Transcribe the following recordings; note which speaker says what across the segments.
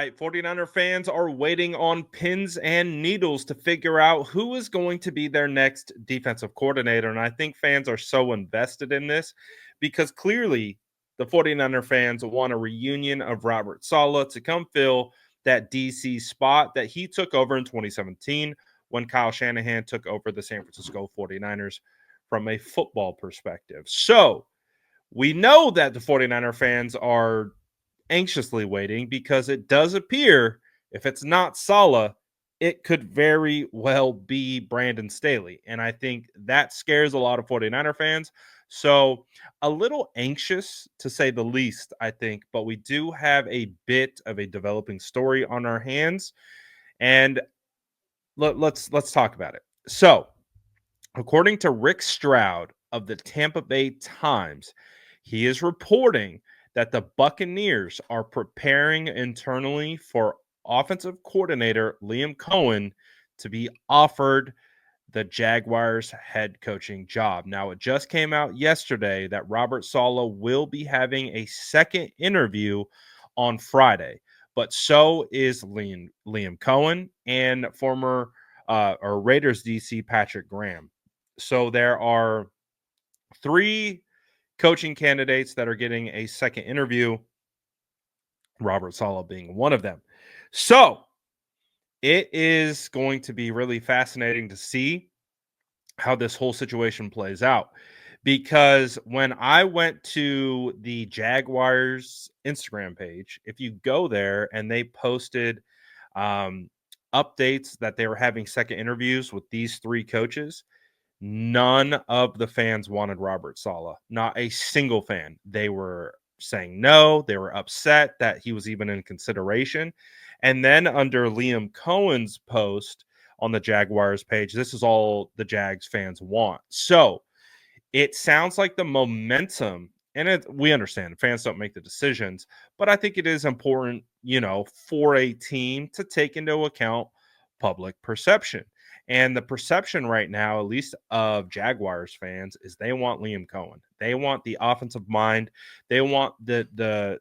Speaker 1: right, 49er fans are waiting on pins and needles to figure out who is going to be their next defensive coordinator. And I think fans are so invested in this because clearly the 49er fans want a reunion of Robert Saleh to come fill that DC spot that he took over in 2017 when Kyle Shanahan took over the San Francisco 49ers from a football perspective. So we know that the 49er fans are anxiously waiting because it does appear if it's not Saleh, it could very well be Brandon Staley. And I think that scares a lot of 49er fans. So a little anxious to say the least, I think, but we do have a bit of a developing story on our hands. And let's talk about it. So, according to Rick Stroud of the Tampa Bay Times, he is reporting that the Buccaneers are preparing internally for offensive coordinator Liam Cohen to be offered the Jaguars head coaching job. Now, it just came out yesterday that Robert Saleh will be having a second interview on Friday, but so is Liam Cohen and former or Raiders DC Patrick Graham. So there are three coaching candidates that are getting a second interview, Robert Saleh being one of them. So it is going to be really fascinating to see how this whole situation plays out. Because when I went to the Jaguars Instagram page, if you go there and they posted um, updates that they were having second interviews with these three coaches, none of the fans wanted Robert Saleh. Not a single fan. They were saying no. They were upset that he was even in consideration. And then under Liam Cohen's post on the Jaguars page, this is all the Jags fans want. So it sounds like the momentum, and we understand fans don't make the decisions, but I think it is important, for a team to take into account public perception. And the perception right now, at least of Jaguars fans, is they want Liam Cohen. They want the offensive mind. They want the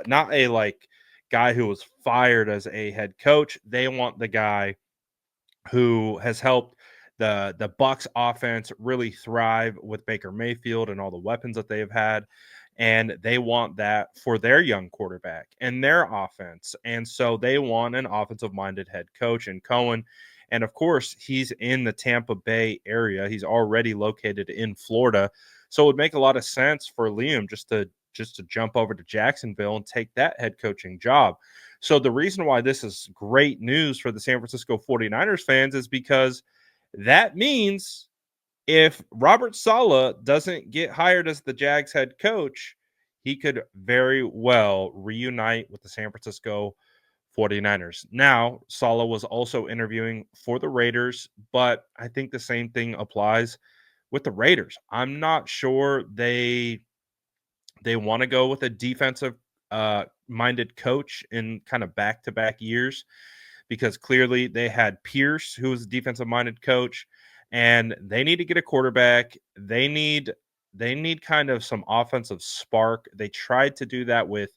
Speaker 1: not a like guy who was fired as a head coach. They want the guy who has helped the Bucks offense really thrive with Baker Mayfield and all the weapons that they've had. And they want that for their young quarterback and their offense. And so they want an offensive minded head coach in Cohen. And of course, he's in the Tampa Bay area. He's already located in Florida. So it would make a lot of sense for Liam just to jump over to Jacksonville and take that head coaching job. So the reason why this is great news for the San Francisco 49ers fans is because that means if Robert Saleh doesn't get hired as the Jags head coach, he could very well reunite with the San Francisco 49ers. Now, Saleh was also interviewing for the Raiders, but I think the same thing applies with the Raiders. I'm not sure they want to go with a defensive minded coach in kind of back-to-back years because clearly they had Pierce, who was a defensive minded coach, and they need to get a quarterback. They need kind of some offensive spark. They tried to do that with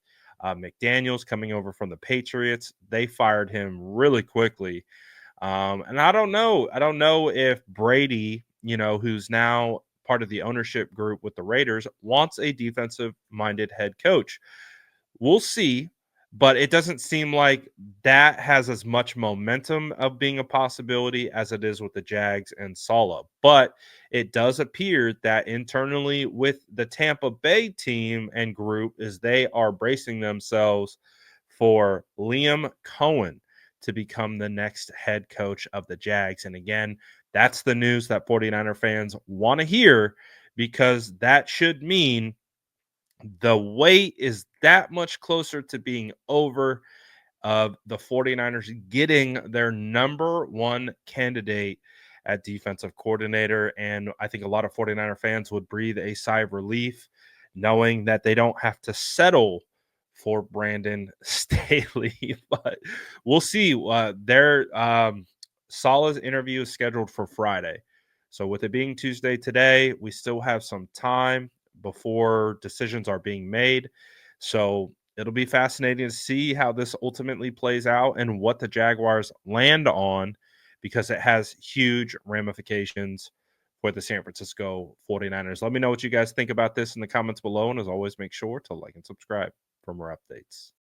Speaker 1: McDaniels coming over from the Patriots. They fired him really quickly. And I don't know. I don't know if Brady, who's now part of the ownership group with the Raiders, wants a defensive minded head coach. We'll see, but it doesn't seem like that has as much momentum of being a possibility as it is with the Jags and Saleh. But it does appear that internally with the Tampa Bay team and group is they are bracing themselves for Liam Cohen to become the next head coach of the Jags. And again, that's the news that 49er fans want to hear because that should mean the wait is that much closer to being over of the 49ers getting their number one candidate at defensive coordinator. And I think a lot of 49er fans would breathe a sigh of relief knowing that they don't have to settle for Brandon Staley. But we'll see. Their Saleh's interview is scheduled for Friday. So with it being Tuesday today, we still have some time before decisions are being made. So It'll be fascinating to see how this ultimately plays out and what the Jaguars land on because it has huge ramifications for the San Francisco 49ers. Let me know what you guys think about this in the comments below. And as always, make sure to like and subscribe for more updates.